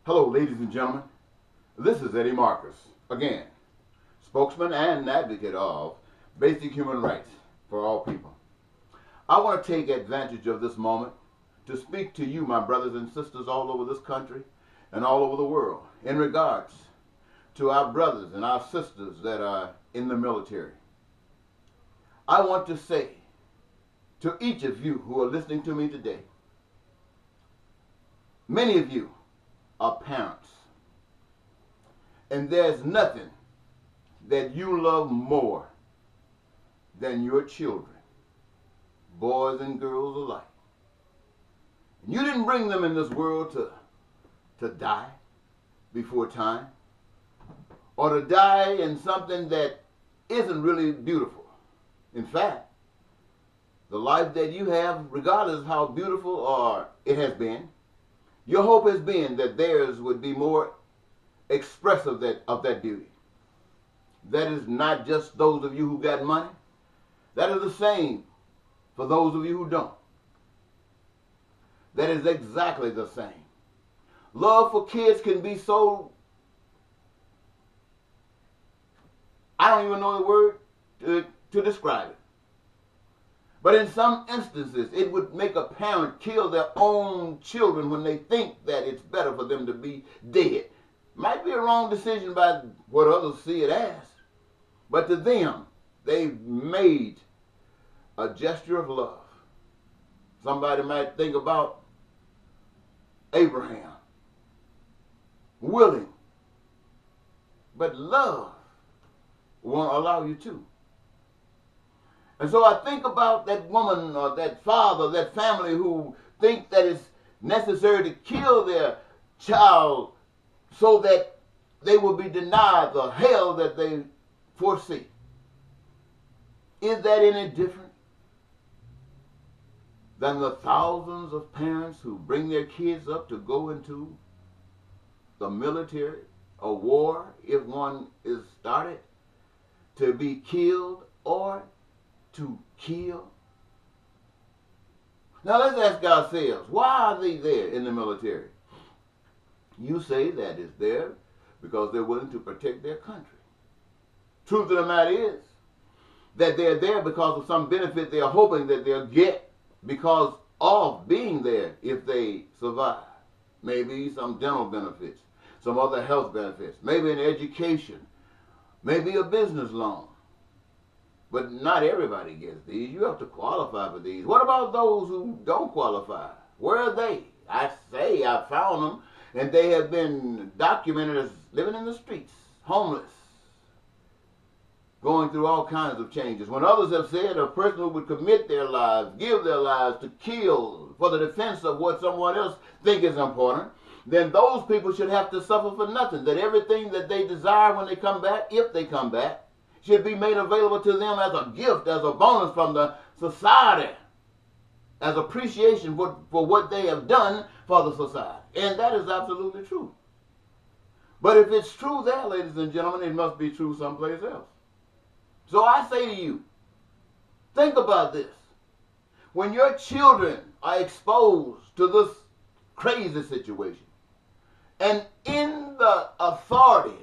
Hello, ladies and gentlemen. This is Eddie Marcus, again, spokesman and advocate of basic human rights for all people. I want to take advantage of this moment to speak to you, my brothers and sisters all over this country and all over the world, in regards to our brothers and our sisters that are in the military. I want to say to each of you who are listening to me today, many of you are parents, and there's nothing that you love more than your children, boys and girls alike. And you didn't bring them in this world to die before time, or to die in something that isn't really beautiful. In fact, the life that you have, regardless of how beautiful or it has been, your hope has been that theirs would be more expressive of that beauty. That is not just those of you who got money. That is the same for those of you who don't. That is exactly the same. Love for kids can be so, I don't even know the word to describe it. But in some instances, it would make a parent kill their own children when they think that it's better for them to be dead. Might be a wrong decision by what others see it as. But to them, they've made a gesture of love. Somebody might think about Abraham, willing, but love won't allow you to. And so I think about that woman or that father, that family who think that it's necessary to kill their child so that they will be denied the hell that they foresee. Is that any different than the thousands of parents who bring their kids up to go into the military, a war, if one is started, to be killed or to kill? Now let's ask ourselves, why are they there in the military? You say that it's there because they're willing to protect their country. Truth of the matter is that they're there because of some benefit they're hoping that they'll get because of being there if they survive. Maybe some dental benefits, some other health benefits, maybe an education, maybe a business loan. But not everybody gets these. You have to qualify for these. What about those who don't qualify? Where are they? I found them, and they have been documented as living in the streets, homeless, going through all kinds of changes. When others have said a person who would commit their lives, give their lives to kill for the defense of what someone else thinks is important, then those people should have to suffer for nothing. That everything that they desire when they come back, if they come back, should be made available to them as a gift, as a bonus from the society, as appreciation for what they have done for the society. And that is absolutely true. But if it's true there, ladies and gentlemen, it must be true someplace else. So I say to you, think about this. When your children are exposed to this crazy situation, and in the authority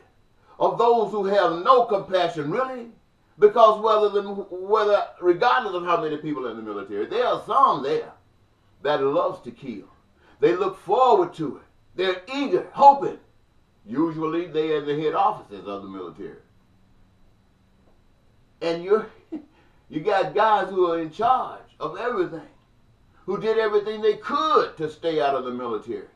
of those who have no compassion, really, because whether regardless of how many people are in the military, there are some there that loves to kill. They look forward to it. They're eager, hoping. Usually they are in the head offices of the military. And you got guys who are in charge of everything, who did everything they could to stay out of the military.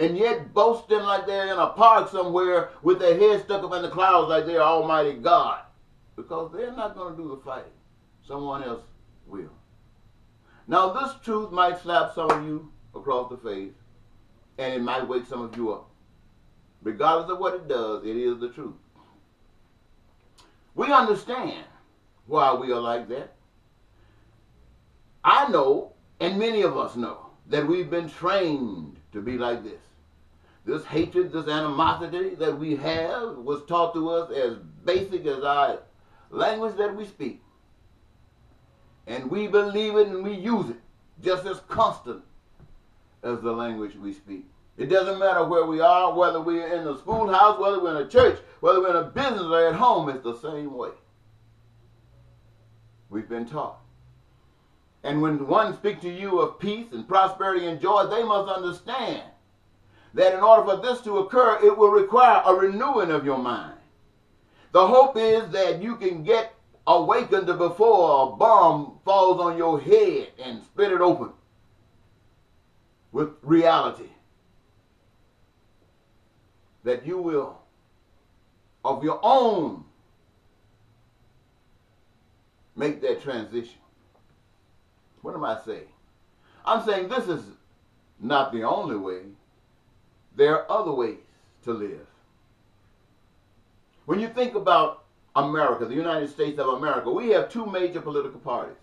And yet boasting like they're in a park somewhere with their heads stuck up in the clouds like they're Almighty God. Because they're not going to do the fighting. Someone else will. Now this truth might slap some of you across the face, and it might wake some of you up. Regardless of what it does, it is the truth. We understand why we are like that. I know, and many of us know, that we've been trained to be like this. This hatred, this animosity that we have was taught to us as basic as our language that we speak. And we believe it and we use it just as constant as the language we speak. It doesn't matter where we are, whether we're in the schoolhouse, whether we're in a church, whether we're in a business or at home, it's the same way. We've been taught. And when one speaks to you of peace and prosperity and joy, they must understand that in order for this to occur, it will require a renewing of your mind. The hope is that you can get awakened before a bomb falls on your head and split it open with reality. That you will, of your own, make that transition. What am I saying? I'm saying this is not the only way. There are other ways to live. When you think about America, the United States of America, we have two major political parties.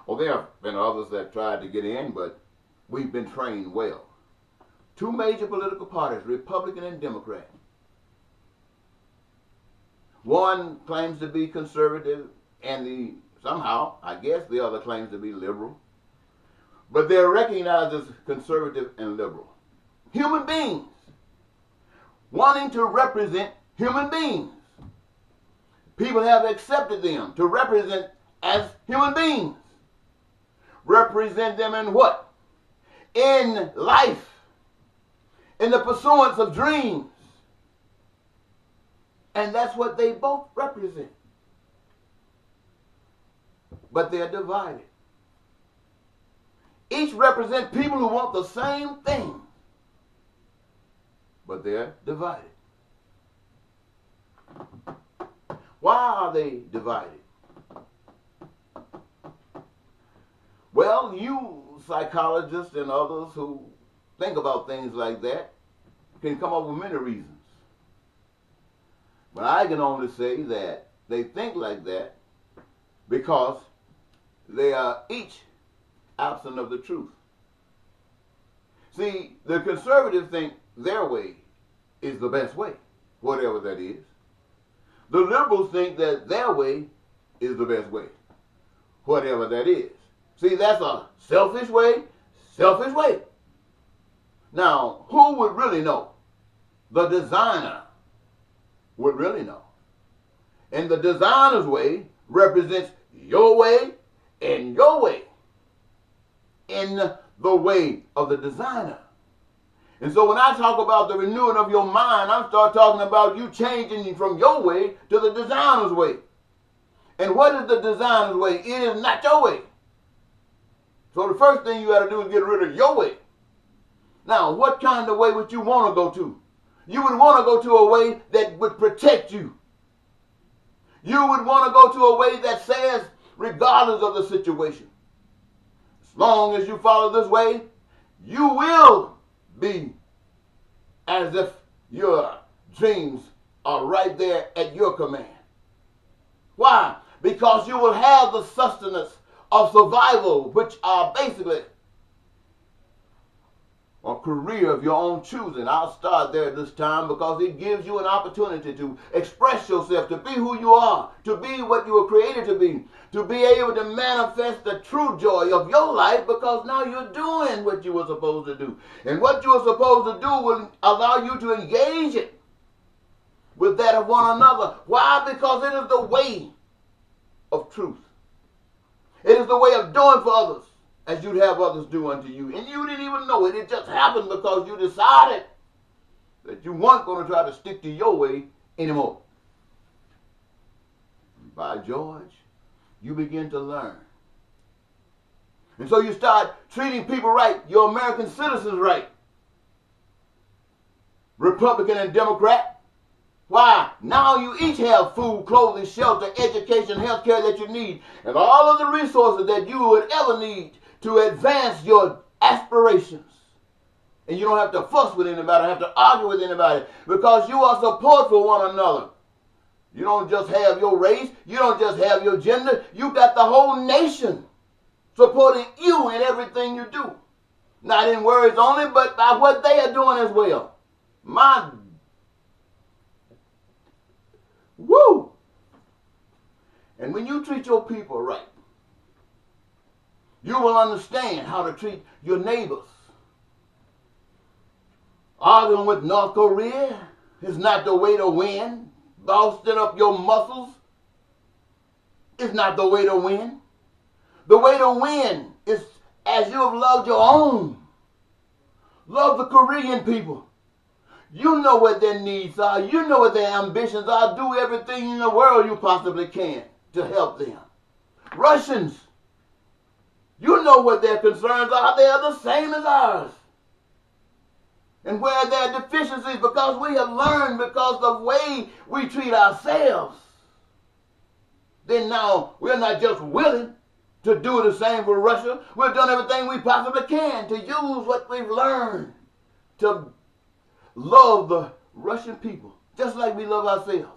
Well, there have been others that tried to get in, but we've been trained well. Two major political parties, Republican and Democrat. One claims to be conservative, and somehow, I guess, the other claims to be liberal. But they're recognized as conservative and liberal. Human beings, wanting to represent human beings. People have accepted them to represent as human beings. Represent them in what? In life. In the pursuance of dreams. And that's what they both represent. But they're divided. Each represent people who want the same thing. But they're divided. Why are they divided? Well, you psychologists and others who think about things like that can come up with many reasons. But I can only say that they think like that because they are each absent of the truth. See, the conservatives think their way is the best way, whatever that is. The liberals think that their way is the best way, whatever that is. See, that's a selfish way, selfish way. Now, who would really know? The designer would really know. And the designer's way represents your way and your way in the way of the designer. And so when I talk about the renewing of your mind, I start talking about you changing from your way to the designer's way. And what is the designer's way? It is not your way. So the first thing you got to do is get rid of your way. Now, what kind of way would you want to go to? You would want to go to a way that would protect you. You would want to go to a way that says, regardless of the situation, as long as you follow this way, you will be as if your dreams are right there at your command. Why? Because you will have the sustenance of survival, which are basically a career of your own choosing. I'll start there this time because it gives you an opportunity to express yourself, to be who you are, to be what you were created to be able to manifest the true joy of your life, because now you're doing what you were supposed to do. And what you were supposed to do will allow you to engage it with that of one another. Why? Because it is the way of truth. It is the way of doing for others as you'd have others do unto you. And you didn't even know it. It just happened because you decided that you weren't going to try to stick to your way anymore. By George, you begin to learn. And so you start treating people right, your American citizens right. Republican and Democrat. Why? Now you each have food, clothing, shelter, education, health care that you need, and all of the resources that you would ever need to advance your aspirations. And you don't have to fuss with anybody, have to argue with anybody, because you are support for one another. You don't just have your race, you don't just have your gender, you got the whole nation supporting you in everything you do. Not in words only, but by what they are doing as well. Woo! And when you treat your people right, you will understand how to treat your neighbors. Arguing with North Korea is not the way to win. Boosting up your muscles is not the way to win. The way to win is as you have loved your own. Love the Korean people. You know what their needs are. You know what their ambitions are. Do everything in the world you possibly can to help them. Russians, you know what their concerns are. They are the same as ours. And where there are deficiencies, because we have learned because of the way we treat ourselves, then now we're not just willing to do the same for Russia. We've done everything we possibly can to use what we've learned to love the Russian people, just like we love ourselves.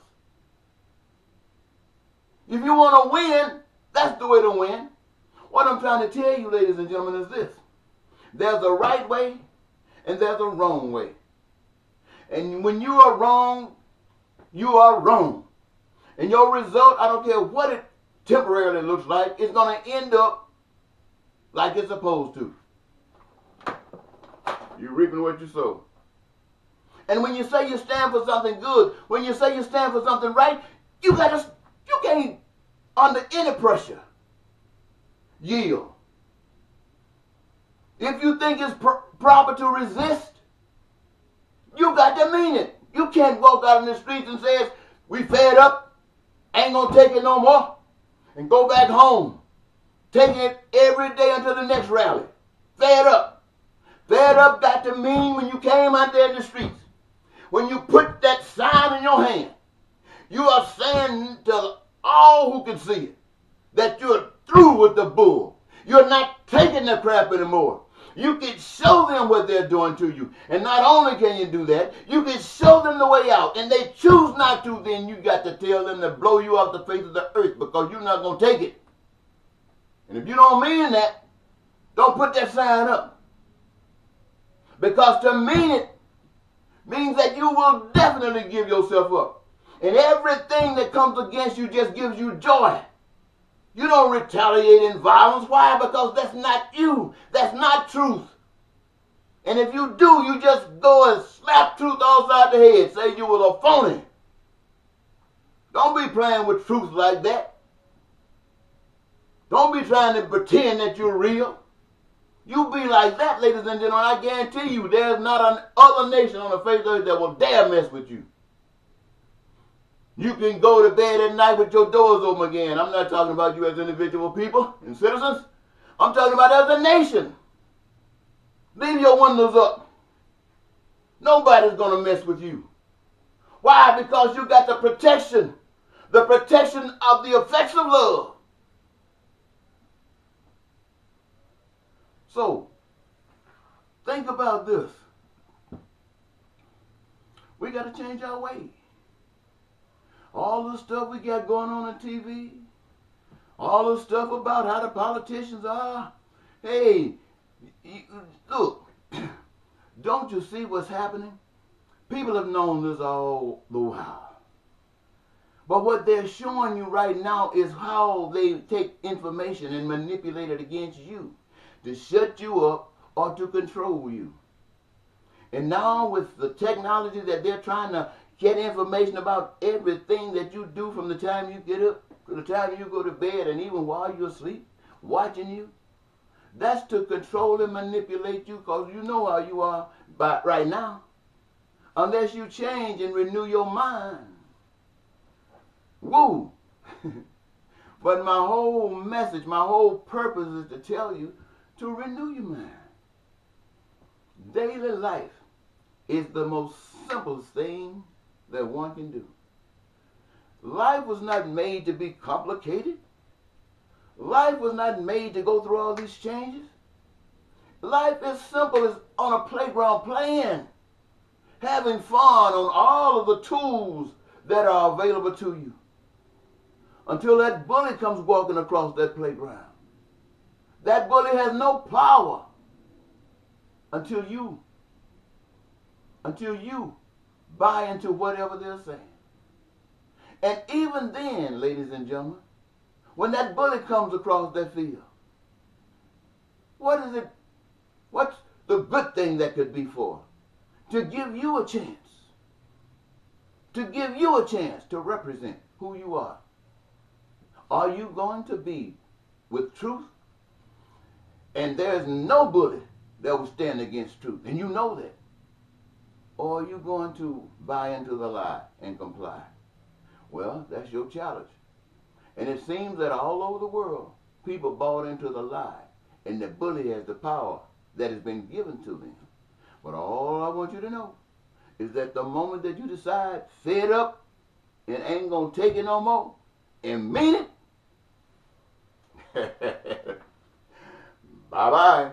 If you want to win, that's the way to win. What I'm trying to tell you, ladies and gentlemen, is this. There's a right way and there's a wrong way. And when you are wrong, you are wrong. And your result, I don't care what it temporarily looks like, it's going to end up like it's supposed to. You're reaping what you sow. And when you say you stand for something good, when you say you stand for something right, you can't, under any pressure, yield. If you think it's proper to resist, you got to mean it. You can't walk out in the streets and say, we fed up, ain't going to take it no more, and go back home, taking it every day until the next rally. Fed up. Fed up got to mean when you came out there in the streets, when you put that sign in your hand, you are saying to all who can see it that you're through with the bull. You're not taking the crap anymore. You can show them what they're doing to you. And not only can you do that, you can show them the way out. And they choose not to, then you got to tell them to blow you off the face of the earth because you're not going to take it. And if you don't mean that, don't put that sign up. Because to mean it means that you will definitely give yourself up. And everything that comes against you just gives you joy. You don't retaliate in violence. Why? Because that's not you. That's not truth. And if you do, you just go and slap truth outside the head. Say you was a phony. Don't be playing with truth like that. Don't be trying to pretend that you're real. You be like that, ladies and gentlemen. I guarantee you there's not an other nation on the face of the earth that will dare mess with you. You can go to bed at night with your doors open again. I'm not talking about you as individual people and citizens. I'm talking about as a nation. Leave your windows up. Nobody's going to mess with you. Why? Because you got the protection of the effects of love. So, think about this. We got to change our ways. All the stuff we got going on TV, all the stuff about how the politicians are. Hey, look, don't you see what's happening? People have known this all the while. But what they're showing you right now is how they take information and manipulate it against you to shut you up or to control you. And now with the technology that they're trying to get information about everything that you do from the time you get up to the time you go to bed and even while you're asleep, watching you. That's to control and manipulate you because you know how you are right now. Unless you change and renew your mind. Woo! But my whole message, my whole purpose is to tell you to renew your mind. Daily life is the most simplest thing that one can do. Life was not made to be complicated. Life was not made to go through all these changes. Life is simple as on a playground playing, having fun on all of the tools that are available to you until that bully comes walking across that playground. That bully has no power until you buy into whatever they're saying. And even then, ladies and gentlemen, when that bully comes across that field, what's the good thing that could be for? to give you a chance. To give you a chance to represent who you are. Are you going to be with truth? And there's no bully that will stand against truth. And you know that. Or are you going to buy into the lie and comply? Well, that's your challenge. And it seems that all over the world, people bought into the lie. And the bully has the power that has been given to them. But all I want you to know is that the moment that you decide, fed up, and ain't going to take it no more, and mean it, bye-bye.